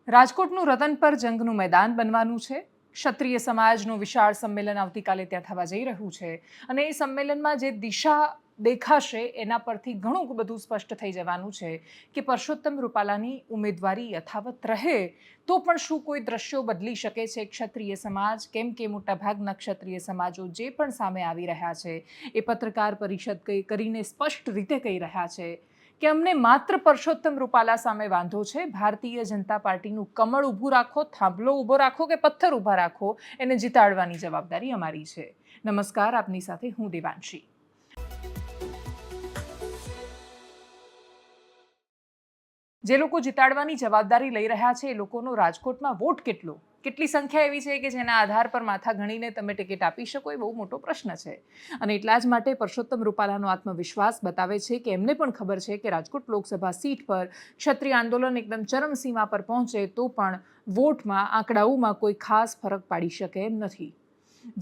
રાજકોટનું રતનપર જંગનું મેદાન બનવાનું છે. ક્ષત્રિય સમાજનું વિશાળ સંમેલન આવતીકાલે ત્યાં થવા જઈ રહ્યું છે અને એ સંમેલનમાં જે દિશા દેખાશે એના પરથી ઘણું બધું સ્પષ્ટ થઈ જવાનું છે કે પરસોત્તમ રૂપાલાની ઉમેદવારી યથાવત રહે તો પણ શું કોઈ દ્રશ્યો બદલી શકે છે ક્ષત્રિય સમાજ? કેમ કે મોટાભાગના ક્ષત્રિય સમાજો જે પણ સામે આવી રહ્યા છે એ પત્રકાર પરિષદ કરીને સ્પષ્ટ રીતે કહી રહ્યા છે કે અમને માત્ર પરસોત્તમ રૂપાલા સામે વાંધો છે. ભારતીય જનતા પાર્ટીનું કમળ ઊભું રાખો, થાંભલો ઊભો રાખો કે પથ્થર ઊભા રાખો, એને જીતાડવાની જવાબદારી અમારી છે. નમસ્કાર, આપની સાથે હું દેવાંશી. જે લોકો જીતાડવાની જવાબદારી લઈ રહ્યા છે એ લોકોનો રાજકોટમાં વોટ કેટલી સંખ્યા એવી છે કે જેના આધાર પર માથા ગણીને તમે ટિકિટ આપી શકો એ બહુ મોટો પ્રશ્ન છે. અને એટલા જ માટે પરસોત્તમ રૂપાલાનો આત્મવિશ્વાસ બતાવે છે કે એમને પણ ખબર છે કે રાજકોટ લોકસભા સીટ પર ક્ષત્રિય આંદોલન એકદમ ચરમસીમા પર પહોંચે તો પણ વોટમાં, આંકડાઓમાં કોઈ ખાસ ફરક પાડી શકે એમ નથી.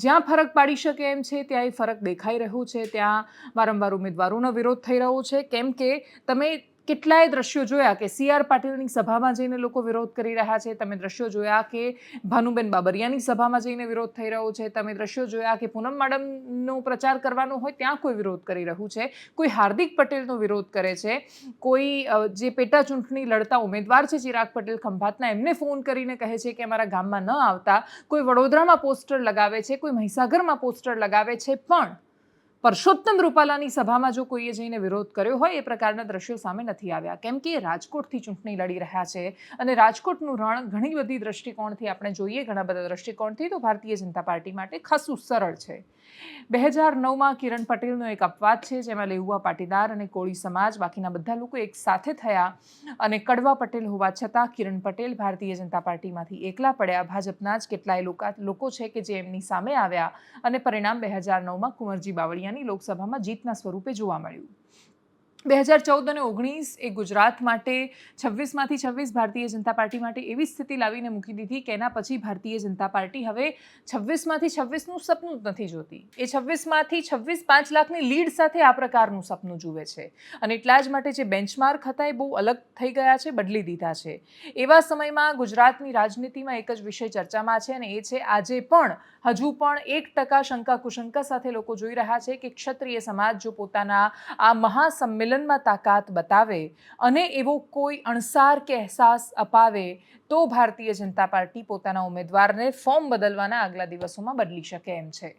જ્યાં ફરક પાડી શકે એમ છે ત્યાં એ ફરક દેખાઈ રહ્યો છે. ત્યાં વારંવાર ઉમેદવારોનો વિરોધ થઈ રહ્યો છે. કેમ કે તમે કેટલાય દ્રશ્યો જોયા કે સી.આર. પાટીલની સભામાં જઈને લોકો વિરોધ કરી રહ્યા છે. તમે દ્રશ્યો જોયા કે ભાનુબેન બાબરિયાની સભામાં જઈને વિરોધ થઈ રહ્યો છે. તમે દ્રશ્યો જોયા કે પૂનમ મેડમનો પ્રચાર કરવાનો હોય ત્યાં કોઈ વિરોધ કરી રહ્યું છે. કોઈ હાર્દિક પટેલનો વિરોધ કરે છે. કોઈ જે પેટા ચૂંટણી લડતા ઉમેદવાર છે ચિરાગ પટેલ ખંભાતના, એમને ફોન કરીને કહે છે કે અમારા ગામમાં ન આવતા. કોઈ વડોદરામાં પોસ્ટર લગાવે છે, કોઈ મહીસાગરમાં પોસ્ટર લગાવે છે. પણ પરસોત્તમ રૂપાલાની સભામાં જો કોઈએ જઈને વિરોધ કર્યો હોય એ પ્રકારના દ્રશ્યો સામે નથી આવ્યા. કેમ કે રાજકોટથી ચૂંટણી લડી રહ્યા છે અને રાજકોટનું રણ ઘણી બધી દ્રષ્ટિકોણથી આપણે જોઈએ, ઘણા બધા દ્રષ્ટિકોણથી તો ભારતીય જનતા પાર્ટી માટે ખાસું સરળ છે. 2009માં કિરણ પટેલનો એક અપવાદ છે જેમાં લેઉવા પાટીદાર અને કોળી સમાજ, બાકીના બધા લોકો એક સાથે થયા અને કડવા પટેલ હોવા છતાં કિરણ પટેલ ભારતીય જનતા પાર્ટીમાંથી એકલા પડ્યા. ભાજપના જ કેટલાય લોકો છે કે જે એમની સામે આવ્યા અને પરિણામ 2009માં કુંવરજી બાવળિયાની લોકસભામાં જીતના સ્વરૂપે જોવા મળ્યું. 2014 અને 2019 એ ગુજરાત માટે 26માંથી 26 ભારતીય જનતા પાર્ટી માટે એવી સ્થિતિ લાવીને મૂકી દીધી કે એના પછી ભારતીય જનતા પાર્ટી હવે 26માંથી 26નું સપનું જ નથી જોતી. એ 26માંથી 26 5 લાખની લીડ સાથે આ પ્રકારનું સપનું જુએ છે. અને એટલા જ માટે જે બેન્ચમાર્ક હતા એ બહુ અલગ થઈ ગયા છે, બદલી દીધા છે. એવા સમયમાં ગુજરાતની રાજનીતિમાં એક જ વિષય ચર્ચામાં છે અને એ છે આજે પણ હજુ પણ 1% શંકા કુશંકા સાથે લોકો જોઈ રહ્યા છે કે ક્ષત્રિય સમાજ જો પોતાના આ મહાસંમેલનમાં તાકાત બતાવે અને એવો કોઈ અણસાર કે અહેસાસ અપાવે તો ભારતીય જનતા પાર્ટી પોતાના ઉમેદવારને ફોર્મ બદલવાના આગલા દિવસોમાં બદલી શકે એમ છે.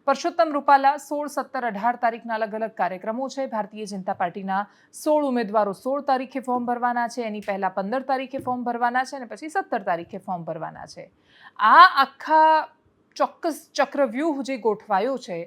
પરસોત્તમ રૂપાલા 16, 17, 18 તારીખના અલગ અલગ કાર્યક્રમો છે. ભારતીય જનતા પાર્ટીના 16 ઉમેદવારો 16 તારીખે ફોર્મ ભરવાના છે. એની પહેલા 15 તારીખે ફોર્મ ભરવાના છે અને પછી 17 તારીખે ફોર્મ ભરવાના છે. આ આખા ચોક્કસ ચક્રવ્યૂહ જે ગોઠવાયો છે,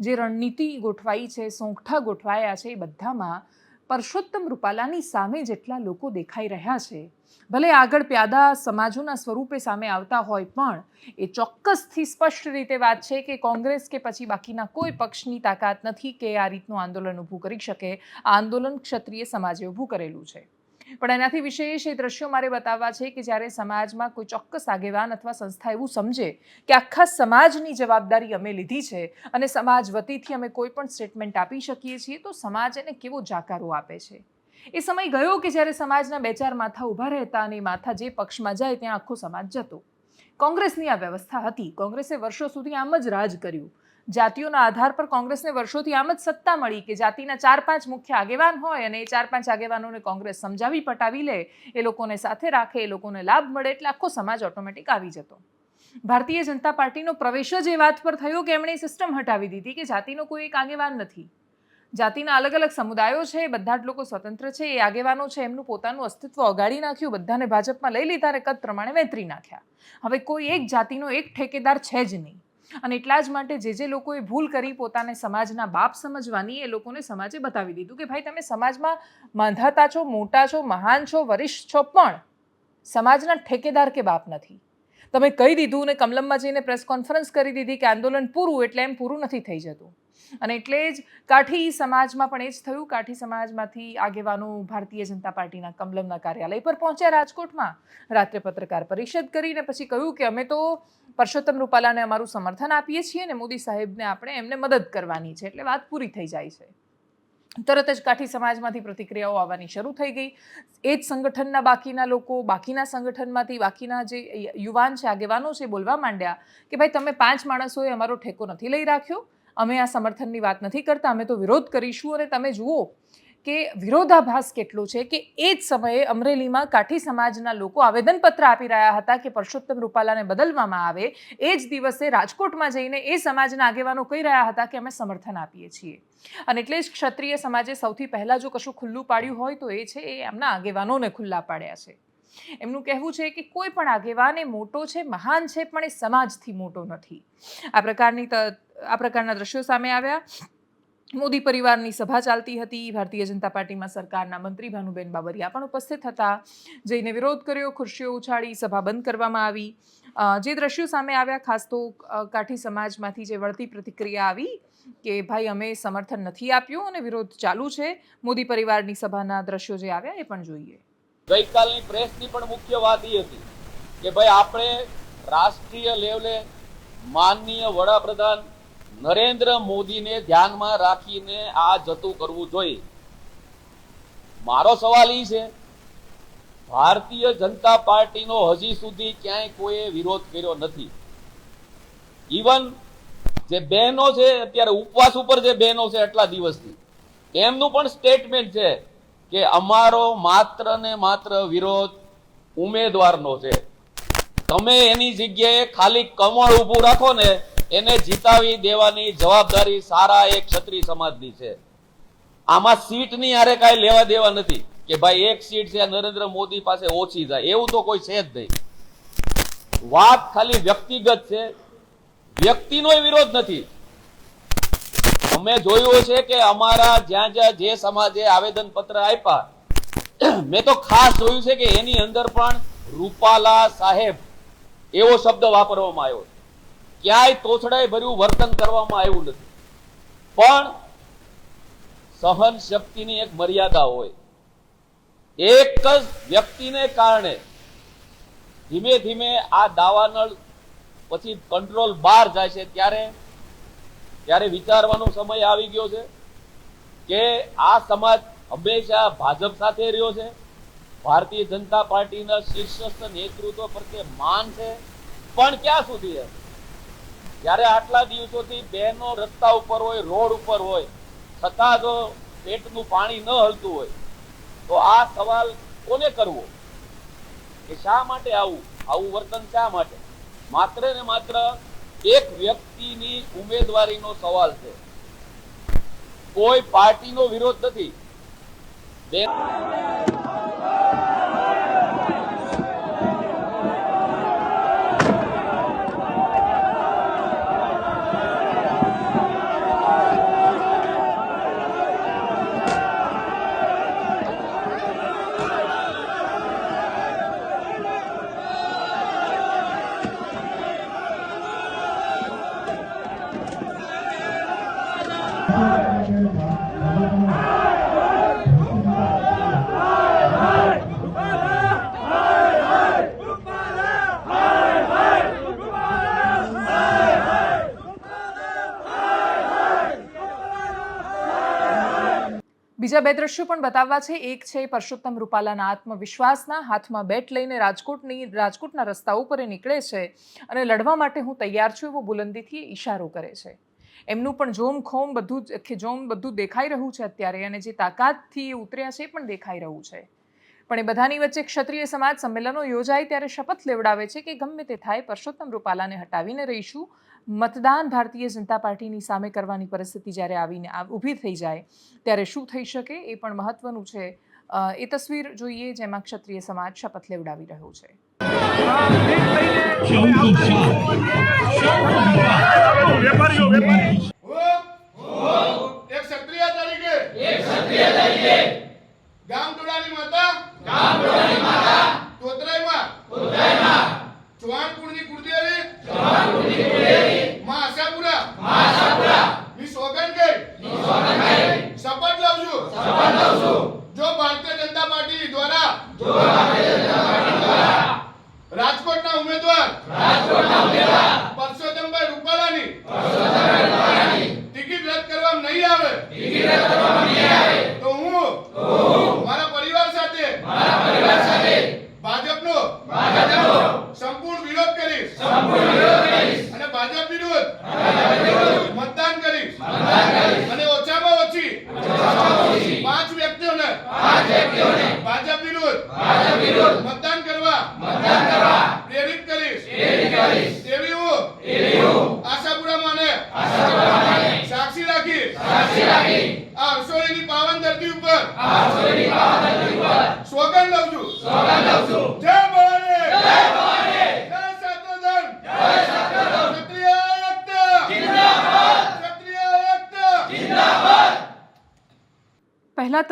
જે રણનીતિ ગોઠવાઈ છે, સોંગઠા ગોઠવાયા છે, એ બધામાં પરસોત્તમ રૂપાલાની સામે જેટલા લોકો દેખાઈ રહ્યા છે, ભલે આગળ પ્યાદા સમાજોના સ્વરૂપે સામે આવતા હોય પણ એ ચોક્કસથી સ્પષ્ટ રીતે વાત છે કે કોંગ્રેસ કે પછી બાકીના કોઈ પક્ષની તાકાત નથી કે આ રીતનું આંદોલન ઊભું કરી શકે. આ આંદોલન ક્ષત્રિય સમાજે ઊભું કરેલું છે. પણ એનાથી વિશેષ એ દ્રશ્યો મારે બતાવવા છે કે જ્યારે સમાજમાં કોઈ ચોક્કસ આગેવાન અથવા સંસ્થા એવું સમજે કે આખા સમાજની જવાબદારી અમે લીધી છે અને સમાજ વતીથી અમે કોઈ પણ સ્ટેટમેન્ટ આપી શકીએ છીએ તો સમાજ એને કેવો જાકારો આપે છે. એ સમય ગયો કે જ્યારે સમાજના 2-4 માથા ઊભા રહેતા અને એ માથા જે પક્ષમાં જાય ત્યાં આખો સમાજ જતો. કોંગ્રેસની આ વ્યવસ્થા હતી. કોંગ્રેસે વર્ષો સુધી આમ જ રાજ કર્યું. જાતિઓના આધાર પર કોંગ્રેસને વર્ષોથી આમ જ સત્તા મળી કે જાતિના 4-5 મુખ્ય આગેવાન હોય અને એ 4-5 આગેવાનોને કોંગ્રેસ સમજાવી પટાવી લે, એ લોકોને સાથે રાખે, એ લોકોને લાભ મળે એટલે આખો સમાજ ઓટોમેટિક આવી જતો. ભારતીય જનતા પાર્ટીનો પ્રવેશ જ એ વાત પર થયો કે એમણે સિસ્ટમ હટાવી દીધી કે જાતિનો કોઈ એક આગેવાન નથી. જાતિના અલગ અલગ સમુદાયો છે, બધા જ લોકો સ્વતંત્ર છે, એ આગેવાનો છે એમનું પોતાનું અસ્તિત્વ અગાડી નાખ્યું, બધાને ભાજપમાં લઈ લીધા અને કદ પ્રમાણે વેતરી નાખ્યા. હવે કોઈ એક જાતિનો એક ઠેકેદાર છે જ નહીં. અને એટલા જ માટે જે લોકોએ ભૂલ કરી પોતાને સમાજના બાપ સમજવાની, એ લોકોને સમાજે બતાવી દીધું કે ભાઈ તમે સમાજમાં માંધાતા છો, મોટા છો, મહાન છો, વરિષ્ઠ છો, પણ સમાજના ઠેકેદાર કે બાપ નથી. તમે કહી દીધું ને કમલમમાં જઈને પ્રેસ કોન્ફરન્સ કરી દીધી કે આંદોલન પૂરું, એટલે એમ પૂરું નથી થઈ જતું. અને એટલે જ કાઠી સમાજમાં પણ એ જ થયું. કાઠી સમાજમાંથી આગેવાનો ભારતીય જનતા પાર્ટીના કમલમના કાર્યાલય પર પહોંચ્યા રાજકોટમાં, રાત્રે પત્રકાર પરિષદ કરીને પછી કહ્યું કે અમે તો પરસોત્તમ રૂપાલાને અમારું સમર્થન આપીએ છીએ ને મોદી સાહેબને આપણે એમને મદદ કરવાની છે, એટલે વાત પૂરી થઈ જાય છે. તરત જ કાઠી સમાજમાંથી પ્રતિક્રિયાઓ આવવાની શરૂ થઈ ગઈ. એ જ સંગઠનના બાકીના લોકો, બાકીના સંગઠનમાંથી બાકીના જે યુવાન છે, આગેવાનો છે, બોલવા માંડ્યા કે ભાઈ તમે 5 માણસોએ અમારો ઠેકો નથી લઈ રાખ્યો, અમે આ સમર્થનની વાત નથી કરતા, અમે તો વિરોધ કરીશું. અને તમે જુઓ કે વિરોધાભાસ કેટલો છે કે એ જ સમયે અમરેલીમાં કાઠી સમાજના લોકો આવેદનપત્ર આપી રહ્યા હતા કે પરસોત્તમ રૂપાલાને બદલવામાં આવે. એ જ દિવસે રાજકોટમાં જઈને એ સમાજના આગેવાનો કહી રહ્યા હતા કે અમે સમર્થન આપીએ છીએ. અને એટલે જ ક્ષત્રિય સમાજે સૌથી પહેલાં જો કશું ખુલ્લું પાડ્યું હોય તો એ છે એ એમના આગેવાનોને ખુલ્લા પાડ્યા છે. એમનું કહેવું છે કે કોઈ પણ આગેવાન એ મોટો છે, મહાન છે, પણ એ સમાજથી મોટો નથી. આ પ્રકારના દ્રશ્યો સામે આવ્યા. મોદી પરિવારની સભા ચાલતી હતી. ભારતીય જનતા પાર્ટીમાં સરકારના મંત્રી ભાનુબેન બાબરિયા પણ ઉપસ્થિત હતા. જઈને વિરોધ કર્યો, ખુરશીઓ ઉછાળી, સભા બંધ કરવામાં આવી. જે દ્રશ્યો સામે આવ્યા, ખાસ તો કાઠી સમાજમાંથી જે વળતી પ્રતિક્રિયા આવી કે ભાઈ અમે સમર્થન નથી આપ્યું અને વિરોધ ચાલુ છે. મોદી પરિવારની સભાના દ્રશ્યો જે આવ્યા એ પણ જોઈએ. ગઈકાલની પ્રેસની પણ મુખ્ય વાત એ હતી કે ભાઈ આપણે રાષ્ટ્રીય લેવલે માનનીય વડાપ્રધાન નરેન્દ્ર મોદીને ધ્યાનમાં રાખીને આ જતું કરવું જોઈએ. મારો સવાલ એ છે, ભારતીય જનતા પાર્ટીનો હજી સુધી ક્યાંય કોઈએ વિરોધ કર્યો નથી. ઇવન જે બહેનો છે, અત્યારે ઉપવાસ ઉપર જે બહેનો છે આટલા દિવસથી, એમનું પણ સ્ટેટમેન્ટ છે કે અમારો માત્ર ને માત્ર વિરોધ ઉમેદવારનો છે. તમે એની જગ્યાએ ખાલી કમળ ઊભું રાખો ને, એને જીતાવી દેવાની જવાબદારી સારા એક ક્ષત્રિય સમાજની છે. આમાં સીટની હારે કાંઈ લેવા દેવા નથી કે ભાઈ એક સીટ છે નરેન્દ્ર મોદી પાસે ઓછી જાય, એવું તો કોઈ છે જ નહીં. વાત ખાલી વ્યક્તિગત છે, વ્યક્તિનો વિરોધ નથી. અમે જોયું છે કે અમારા જ્યાં જ્યાં જે સમાજે આવેદન પત્ર આપ્યા, મેં તો ખાસ જોયું છે કે એની અંદર પણ રૂપાલા સાહેબ એવો શબ્દ વાપરવામાં આવ્યો. ક્યાંય તોછડાઈ ભર્યું વર્તન કરવામાં આવ્યું નથી. પણ સહન શક્તિની એક મર્યાદા હોય. એક જ વ્યક્તિને કારણે ધીમે ધીમે આ દાવાનળ પછી કંટ્રોલ બહાર જાય છે. ત્યારે વિચારવાનો સમય આવી ગયો છે કે આ સમાજ હંમેશા ભાજપ સાથે રહ્યો છે. ભારતીય જનતા પાર્ટીના શીર્ષસ્થ નેતૃત્વ પ્રત્યે માન છે, પણ ક્યાં સુધી છે? જ્યારે આટલા દિવસોથી બહેનો રસ્તા ઉપર હોય, રોડ ઉપર હોય, છતાં જો પેટનું પાણી ન હલતું હોય તો આ સવાલ કોને કરવો કે શા માટે આવું વર્તન? શા માટે? માત્ર ને માત્ર એક વ્યક્તિની ઉમેદવારીનો સવાલ છે. કોઈ પાર્ટીનો વિરોધ નથી. બીજા બે દ્રશ્યો પણ બતાવવા છે. એક છે પરસોત્તમ રૂપાલાના આત્મવિશ્વાસના. હાથમાં બેટ લઈને રાજકોટના રસ્તા ઉપર એ નીકળે છે અને લડવા માટે હું તૈયાર છું એવો બુલંદીથી ઈશારો કરે છે. એમનું પણ જોમખોમ બધું દેખાઈ રહ્યું છે અત્યારે, અને જે તાકાતથી એ ઉતર્યા છે એ પણ દેખાઈ રહ્યું છે. પણ એ બધાની વચ્ચે ક્ષત્રિય સમાજ સંમેલનો યોજાય ત્યારે શપથ લેવડાવે છે કે ગમે તે થાય પરસોત્તમ રૂપાલાને હટાવીને રહીશું. મતદાન ભારતીય જનતા પાર્ટીની સામે કરવાની પરિસ્થિતિ જ્યારે આવીને ઊભી થઈ જાય ત્યારે શું થઈ શકે એ પણ મહત્વનું છે. એ તસવીર જોઈએ જેમાં ક્ષત્રિય સમાજ શપથ લેવડાવી રહ્યો છે. જો ભારતીય જનતા પાર્ટી દ્વારા રાજકોટના ઉમેદવાર પરસોત્તમભાઈ રૂપાલાની ટિકિટ રદ કરવામાં નહીં આવે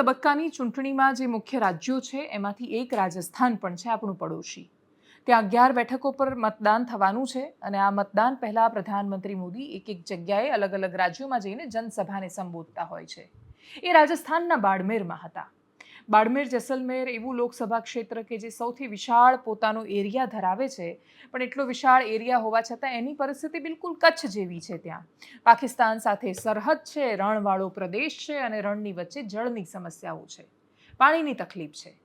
તબક્કાની ચૂંટણીમાં જે મુખ્ય રાજ્યો છે એમાંથી એક રાજસ્થાન પણ છે, આપણું પડોશી. ત્યાં 11 બેઠકો પર મતદાન થવાનું છે અને આ મતદાન પહેલાં પ્રધાનમંત્રી મોદી એક જગ્યાએ અલગ અલગ રાજ્યોમાં જઈને જનસભાને સંબોધતા હોય છે. એ રાજસ્થાનના બાડમેરમાં હતા. બાડમેર જેસલમેર એવું લોકસભા ક્ષેત્ર કે જે સૌથી વિશાળ પોતાનો એરિયા ધરાવે છે, પણ એટલો વિશાળ એરિયા હોવા છતાં એની પરિસ્થિતિ બિલકુલ કચ્છ જેવી છે. ત્યાં પાકિસ્તાન સાથે સરહદ છે, રણવાળો પ્રદેશ છે અને રણની વચ્ચે જળની સમસ્યાઓ છે, પાણીની તકલીફ છે.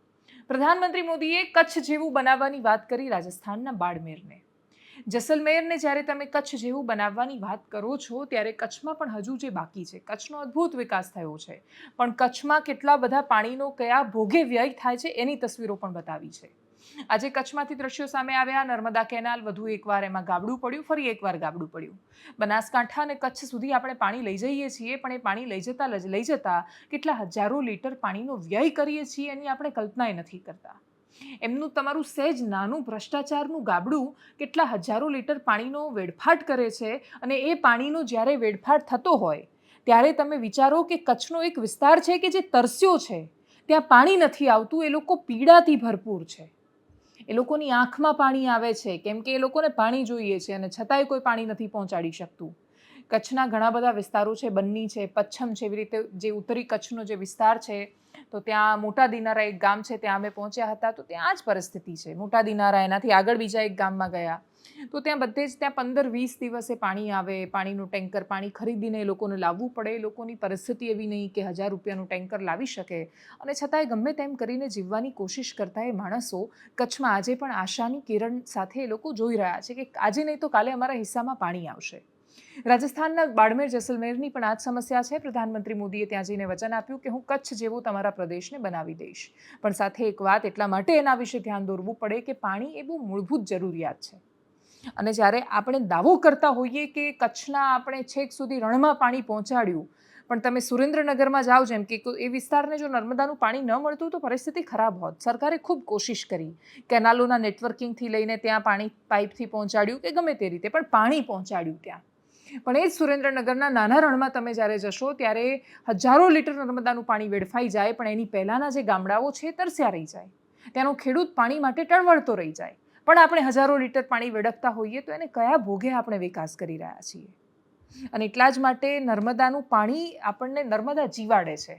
પ્રધાનમંત્રી મોદીએ કચ્છ જેવું બનાવવાની વાત કરી રાજસ્થાનના બાડમેરને. જેસલમેરને જ્યારે તમે કચ્છ જેવું બનાવવાની વાત કરો છો ત્યારે કચ્છમાં પણ હજુ જે બાકી છે, કચ્છનો અદ્ભુત વિકાસ થયો છે, પણ કચ્છમાં કેટલા બધા પાણીનો કયા ભોગે વ્યય થાય છે એની તસવીરો પણ બતાવી છે. આજે કચ્છમાંથી દ્રશ્યો સામે આવ્યા. નર્મદા કેનાલ વધુ એકવાર એમાં ગાબડું પડ્યું, ફરી એકવાર ગાબડું પડ્યું. બનાસકાંઠા અને કચ્છ સુધી આપણે પાણી લઈ જઈએ છીએ, પણ એ પાણી લઈ જતા કેટલા હજારો લીટર પાણીનો વ્યય કરીએ છીએ એની આપણે કલ્પનાએ નથી કરતા. એમનું તમારું સહેજ નાનું ભ્રષ્ટાચારનું ગાબડું કેટલા હજારો લીટર પાણીનો વેડફાટ કરે છે, અને એ પાણીનો જ્યારે વેડફાટ થતો હોય ત્યારે તમે વિચારો કે કચ્છનો એક વિસ્તાર છે કે જે તરસ્યો છે, ત્યાં પાણી નથી આવતું, એ લોકો પીડાથી ભરપૂર છે. એ લોકોની આંખમાં પાણી આવે છે કેમ કે એ લોકોને પાણી જોઈએ છે અને છતાંય કોઈ પાણી નથી પહોંચાડી શકતું. કચ્છના ઘણા બધા વિસ્તારો છે, બન્ની છે, પચ્છમ છે, એવી રીતે જે ઉત્તરી કચ્છનો જે વિસ્તાર છે, તો ત્યાં મોટા દિનારા એક ગામ છે, ત્યાં અમે પહોંચ્યા હતા. તો ત્યાં આ જ પરિસ્થિતિ છે. મોટા દિનારા એનાથી આગળ બીજા એક ગામમાં ગયા તો ત્યાં બધે જ ત્યાં 15-20 દિવસે પાણી આવે, પાણીનું ટેન્કર પાણી ખરીદીને એ લોકોને લાવવું પડે. એ લોકોની પરિસ્થિતિ એવી નહીં કે 1000 રૂપિયાનું ટેન્કર લાવી શકે, અને છતાંય ગમે તેમ કરીને જીવવાની કોશિશ કરતા એ માણસો કચ્છમાં આજે પણ આશાની કિરણ સાથે એ લોકો જોઈ રહ્યા છે કે આજે નહીં તો કાલે અમારા હિસ્સામાં પાણી આવશે. રાજસ્થાનના બાડમેર જેસલમેરની પણ આ જ સમસ્યા છે. પ્રધાનમંત્રી મોદીએ ત્યાં જઈને વચન આપ્યું કે હું કચ્છ જેવો તમારા પ્રદેશને બનાવી દઈશ, પણ સાથે એક વાત એટલા માટે એના વિશે ધ્યાન દોરવું પડે કે પાણી એ બહુ મૂળભૂત જરૂરિયાત છે. અને જ્યારે આપણે દાવો કરતા હોઈએ કે કચ્છના આપણે છેક સુધી રણમાં પાણી પહોંચાડ્યું, પણ તમે સુરેન્દ્રનગરમાં જાઓ, જેમ કે એ વિસ્તારને જો નર્મદાનું પાણી ન મળતું તો પરિસ્થિતિ ખરાબ હોત. સરકારે ખૂબ કોશિશ કરી, કેનાલોના નેટવર્કિંગથી લઈને ત્યાં પાણી પાઇપથી પહોંચાડ્યું કે ગમે તે રીતે, પણ પાણી પહોંચાડ્યું ત્યાં. પણ એ જ સુરેન્દ્રનગરના નાના રણમાં તમે જ્યારે જશો ત્યારે હજારો લીટર નર્મદાનું પાણી વેડફાઈ જાય, પણ એની પહેલાંના જે ગામડાઓ છે તરસ્યા રહી જાય. ત્યાંનો ખેડૂત પાણી માટે ટળવળતો રહી જાય. પણ આપણે હજારો લીટર પાણી વેડફતા હોઈએ તો એને કયા ભોગે આપણે વિકાસ કરી રહ્યા છીએ? અને એટલા જ માટે નર્મદાનું પાણી આપણને નર્મદા જીવાડે છે.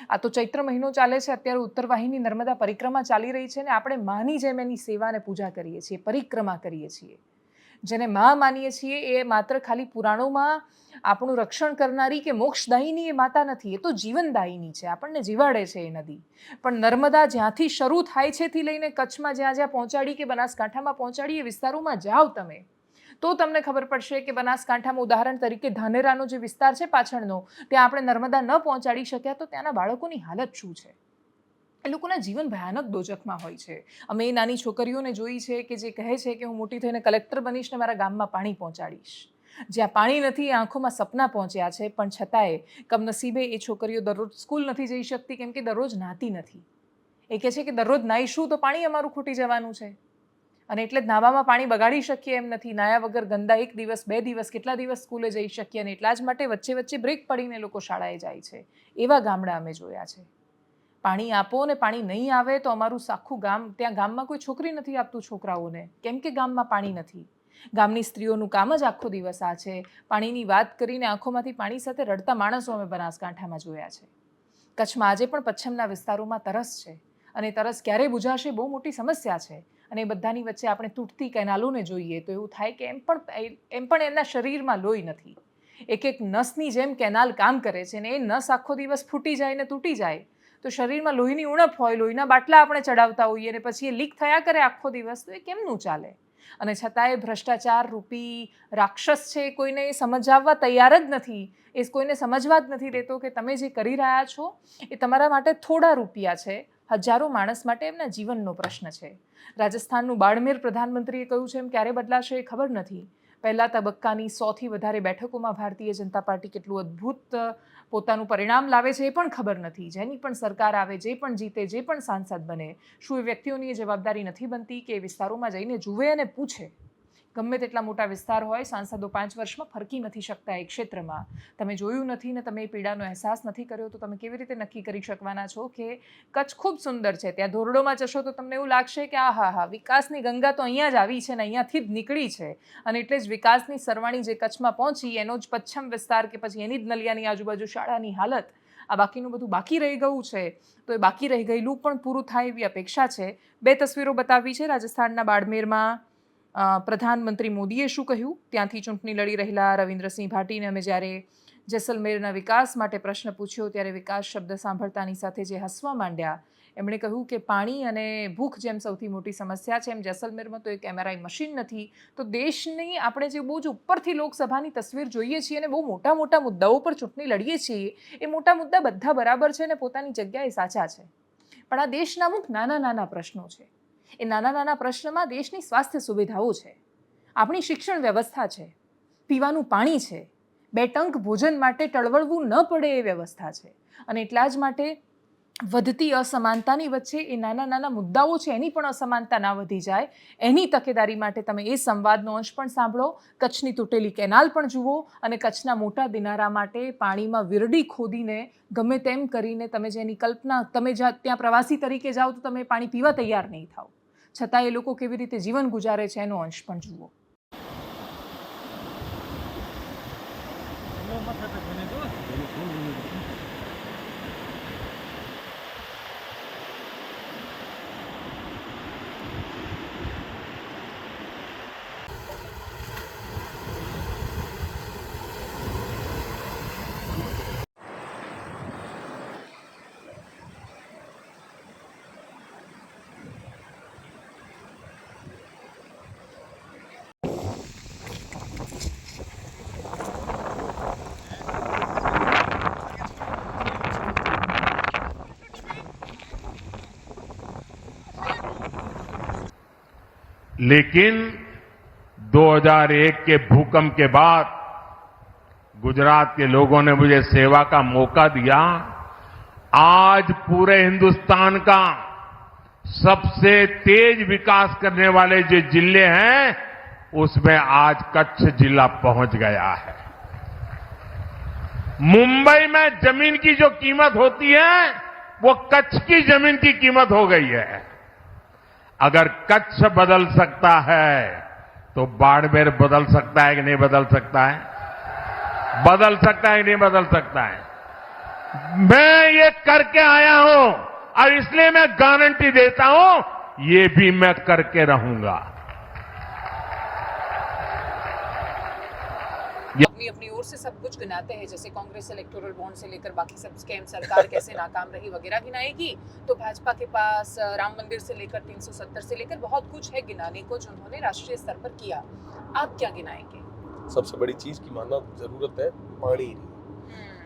આ તો ચૈત્ર મહિનો ચાલે છે, અત્યારે ઉત્તરવાહિની નર્મદા પરિક્રમા ચાલી રહી છે, ને આપણે માની જેમ એની સેવા અને પૂજા કરીએ છીએ, પરિક્રમા કરીએ છીએ. જેને મા માનીએ છીએ એ માત્ર ખાલી પુરાણોમાં આપણું રક્ષણ કરનારી કે મોક્ષદાયિની એ માતા નથી, એ તો જીવનદાયિની છે, આપણને જીવાડે છે એ નદી. પણ નર્મદા જ્યાંથી શરૂ થાય છે થી લઈને કચ્છમાં જ્યાં જ્યાં પહોંચાડી કે બનાસકાંઠામાં પહોંચાડી, એ વિસ્તારોમાં જાઓ તમે તો તમને ખબર પડશે કે બનાસકાંઠામાં ઉદાહરણ તરીકે ધાનેરાનો જે વિસ્તાર છે પાછળનો, ત્યાં આપણે નર્મદા ન પહોંચાડી શક્યા તો ત્યાંના બાળકોની હાલત શું છે? એ લોકોના જીવન ભયાનક દોજખમાં હોય છે. અમે એ નાની છોકરીઓને જોઈ છે કે જે કહે છે કે હું મોટી થઈને કલેક્ટર બનીશ ને મારા ગામમાં પાણી પહોંચાડીશ. જ્યાં પાણી નથી એ આંખોમાં સપના પહોંચ્યા છે, પણ છતાંય કમનસીબે એ છોકરીઓ દરરોજ સ્કૂલ નથી જઈ શકતી કેમ કે દરરોજ નાતી નથી. એ કહે છે કે દરરોજ નાહીશું તો પાણી અમારું ખૂટી જવાનું છે, અને એટલે જ નાવામાં પાણી બગાડી શકીએ એમ નથી. નાયા વગર ગંદા 1 દિવસ 2 દિવસ કેટલા દિવસ સ્કૂલે જઈ શકીએ, અને એટલા જ માટે વચ્ચે વચ્ચે બ્રેક પડીને લોકો શાળાએ જાય છે. એવા ગામડા અમે જોયા છે. પાણી આપો ને પાણી નહીં આવે તો અમારું આખું ગામ, ત્યાં ગામમાં કોઈ છોકરી નથી આપતું છોકરાઓને, કેમ કે ગામમાં પાણી નથી. ગામની સ્ત્રીઓનું કામ જ આખો દિવસ આ છે. પાણીની વાત કરીને આંખોમાંથી પાણી સાથે રડતા માણસો અમે બનાસકાંઠામાં જોયા છે. કચ્છમાં આજે પણ પશ્ચિમના વિસ્તારોમાં તરસ છે, અને તરસ ક્યારે બુઝાશે બહુ મોટી સમસ્યા છે. અને એ બધાની વચ્ચે આપણે તૂટતી કેનાલોને જોઈએ તો એવું થાય કે એમ પણ એમના શરીરમાં લોહી નથી. એક એક નસની જેમ કેનાલ કામ કરે છે, ને એ નસ આખો દિવસ ફૂટી જાય ને તૂટી જાય તો શરીરમાં લોહીની ઉણપ હોય, લોહીના બાટલા આપણે ચડાવતા હોઈએ અને પછી એ લીક થયા કરે આખો દિવસ, તો એ કેમનું ચાલે? અને છતાંય ભ્રષ્ટાચાર રૂપી રાક્ષસ છે, કોઈને એ સમજાવવા તૈયાર જ નથી. એ કોઈને સમજવા જ નથી દેતો કે તમે જે કરી રહ્યા છો એ તમારા માટે થોડા રૂપિયા છે, હજારો માણસ માટે એમના જીવનનો પ્રશ્ન છે. રાજસ્થાનનું બાડમેર પ્રધાનમંત્રીએ કહ્યું છે એમ ક્યારે બદલાશે એ ખબર નથી. પહેલા તબક્કાની 100થી વધારે બેઠકોમાં ભારતીય જનતા પાર્ટી કેટલું અદ્ભુત પોતાનું પરિણામ લાવે છે એ પણ ખબર નથી. જેની પણ સરકાર આવે, જે પણ જીતે, જે પણ સાંસદ બને, શું એ વ્યક્તિઓની જવાબદારી નથી બનતી કે એ વિસ્તારોમાં જઈને જુએ અને પૂછે ગમે તેટલા મોટા વિસ્તાર હોય, સાંસદો 5 વર્ષમાં ફરકી નથી શકતા એ ક્ષેત્રમાં. તમે જોયું નથી ને તમે એ પીડાનો અહેસાસ નથી કર્યો તો તમે કેવી રીતે નક્કી કરી શકવાના છો કે કચ્છ ખૂબ સુંદર છે? ત્યાં ધોરડોમાં જશો તો તમને એવું લાગશે કે આ હા વિકાસની ગંગા તો અહીંયા જ આવી છે ને અહીંયાથી જ નીકળી છે, અને એટલે જ વિકાસની સરવાણી જે કચ્છમાં પહોંચી એનો જ પશ્ચિમ વિસ્તાર કે પછી એની જ નલિયાની આજુબાજુ શાળાની હાલત, આ બાકીનું બધું બાકી રહી ગયું છે. તો એ બાકી રહી ગયેલું પણ પૂરું થાય એવી અપેક્ષા છે. 2 તસવીરો બતાવી છે. રાજસ્થાનના બાડમેરમાં પ્રધાનમંત્રી મોદીએ શું કહ્યું, ત્યાંથી ચૂંટણી લડી રહેલા રવિન્દ્રસિંહ ભાટીને અમે જ્યારે જેસલમેરના વિકાસ માટે પ્રશ્ન પૂછ્યો ત્યારે વિકાસ શબ્દ સાંભળતાની સાથે જે હસવા માંડ્યા. એમણે કહ્યું કે પાણી અને ભૂખ જેમ સૌથી મોટી સમસ્યા છે, એમ જેસલમેરમાં તો એક MRI મશીન નથી. તો દેશની આપણે જે બહુ જ ઉપરથી લોકસભાની તસવીર જોઈએ છીએ અને બહુ મોટા મોટા મુદ્દાઓ પર ચૂંટણી લડીએ છીએ, એ મોટા મુદ્દા બધા બરાબર છે અને પોતાની જગ્યાએ સાચા છે. પણ આ દેશના અમુક નાના નાના પ્રશ્નો છે. એ નાના નાના પ્રશ્નમાં દેશની સ્વાસ્થ્ય સુવિધાઓ છે, આપણી શિક્ષણ વ્યવસ્થા છે, પીવાનું પાણી છે, 2 ટંક ભોજન માટે ટળવળવું ન પડે એ વ્યવસ્થા છે. અને એટલા જ માટે વધતી અસમાનતાની વચ્ચે એ નાના નાના મુદ્દાઓ છે એની પણ અસમાનતા ના વધી જાય એની તકેદારી માટે તમે એ સંવાદનો અંશ પણ સાંભળો, કચ્છની તૂટેલી કેનાલ પણ જુઓ અને કચ્છના મોટા દિનારા માટે પાણીમાં વિરડી ખોદીને ગમે તેમ કરીને તમે જેની કલ્પના, તમે ત્યાં પ્રવાસી તરીકે જાઓ તો તમે પાણી પીવા તૈયાર નહીં થાઓ, છતાં એ લોકો કેવી રીતે જીવન ગુજારે છે એનો અંશ પણ જુઓ. लेकिन 2001 के भूकंप के बाद गुजरात के लोगों ने मुझे सेवा का मौका दिया. आज पूरे हिंदुस्तान का सबसे तेज विकास करने वाले जो जिले हैं उसमें आज कच्छ जिला पहुंच गया है. मुंबई में जमीन की जो कीमत होती है वो कच्छ की जमीन की कीमत हो गई है. अगर कच्छ बदल सकता है तो बाड़मेर बदल सकता है कि नहीं बदल सकता है? बदल सकता है कि नहीं बदल सकता है? मैं ये करके आया हूं और इसलिए मैं गारंटी देता हूं ये भी मैं करके रहूंगा. अपनी अपनी ओर से सब कुछ गिनाते हैं, जैसे कांग्रेस इलेक्टोरल बॉन्ड से लेकर बाकी सब स्कैम, सरकार कैसे नाकाम रही वगैरह गिनाएगी, तो भाजपा के पास राम मंदिर से लेकर 370 से लेकर बहुत कुछ है गिनाने को जो उन्होंने राष्ट्रीय स्तर पर किया. आप क्या गिनाएंगे? सबसे बड़ी चीज की मानना जरूरत है पानी.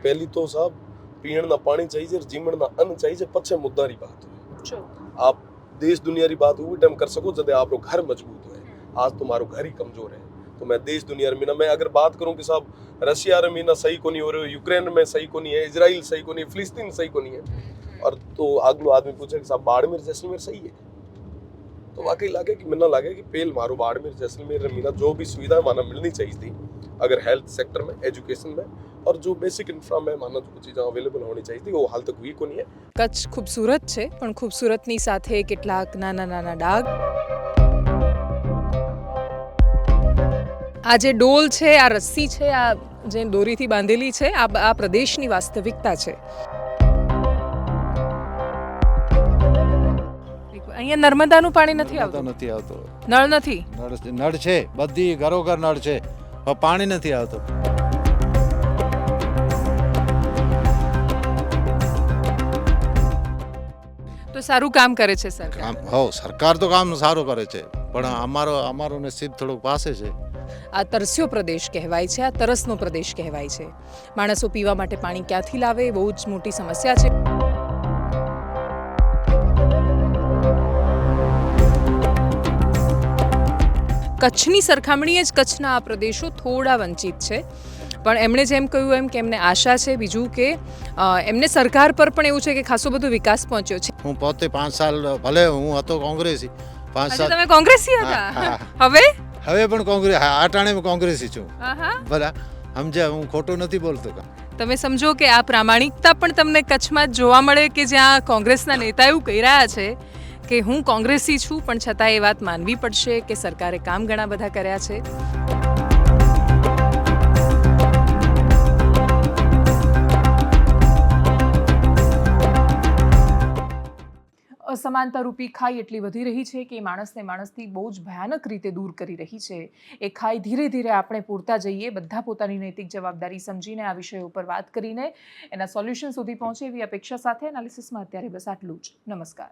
पहली तो साहब पीणना पानी चाहिए, जीवणना अन्न चाहिए, पछे मुद्दारी बात है. आप देश दुनिया री बात उस टाइम कर सको जब आपरो घर मजबूत है. आज तुम्हारो घर ही कमजोर है तो मैं देश दुनिया में मैं अगर बात करूं कि साहब रशिया रे मीना सही को नहीं हो रहे, यूक्रेन में सही को नहीं है, इजराइल सही को नहीं है, फिलिस्तीन सही को नहीं है, और तो अगलो आदमी पूछे कि साहब बाड़मेर जैसलमेर सही है, तो वाकई लगे कि मिलना लगे कि पेल मारो बाड़मेर जैसलमेर मीना जो भी सुविधा माना मिलनी चाहिए थी अगर हेल्थ सेक्टर में, एजुकेशन में और जो बेसिक इंफ्रा में माना जो चीजें अवेलेबल होनी चाहिए थी वो हाल तक हुई को नहीं है. કચ્છ ખૂબસૂરત છે પણ ખૂબસૂરતની સાથે કેટલાક નાના નાના ડાઘ. આ જે ડોલ છે, આ રસ્સી છે, આ જે દોરીથી બાંધેલી છે, આ પ્રદેશની વાસ્તવિકતા છે. અહીંયા નર્મદાનું પાણી નથી આવતું? નથી આવતો. નળ નથી? નળ છે, બધી ઘરોઘર નળ છે, પણ પાણી નથી આવતું. તો સારું કામ કરે છે સરકાર? સરકાર તો કામ સારું કરે છે પણ અમારો નસીબ થોડુંક પાસે છે. આ તરસ્યો પ્રદેશ કહેવાય છે, આ તરસનો પ્રદેશ કહેવાય છે. માણસો પીવા માટે પાણી ક્યાંથી લાવે બહુ જ મોટી સમસ્યા છે. કચ્છની સરખામણીએ જ કચ્છના આ પ્રદેશો થોડા વંચિત છે, પણ એમણે જેમ કહ્યું એમ કે એમને આશા છે બીજું કે એમને સરકાર પર પણ એવું છે કે ખાસો બધો વિકાસ પહોંચ્યો છે. હું પોતે 5 સાલ ભલે હું હતો કોંગ્રેસી, 5 સાલ તમે કોંગ્રેસી હતા, હવે હવે પણ કોંગ્રેસ આ ટાણે કોંગ્રેસી છું આહા. ભલા સમજ્યા, હું ખોટું નથી બોલતો કાં. તમે સમજો કે આ પ્રામાણિકતા પણ તમને કચ્છમાં જ જોવા મળે કે જ્યાં કોંગ્રેસના નેતા એવું કહી રહ્યા છે કે હું કોંગ્રેસી છું પણ છતાં એ વાત માનવી પડશે કે સરકારે કામ ઘણા બધા કર્યા છે. અસમાનતારૂપી ખાઈ એટલી વધી રહી છે કે એ માણસને માણસથી બહુ જ ભયાનક રીતે દૂર કરી રહી છે. એ ખાઈ ધીરે ધીરે આપણે પૂરતા જઈએ, બધા પોતાની નૈતિક જવાબદારી સમજીને આ વિષય ઉપર વાત કરીને એના સોલ્યુશન સુધી પહોંચે એવી અપેક્ષા સાથે એનાલિસિસમાં અત્યારે બસ આટલું જ. નમસ્કાર.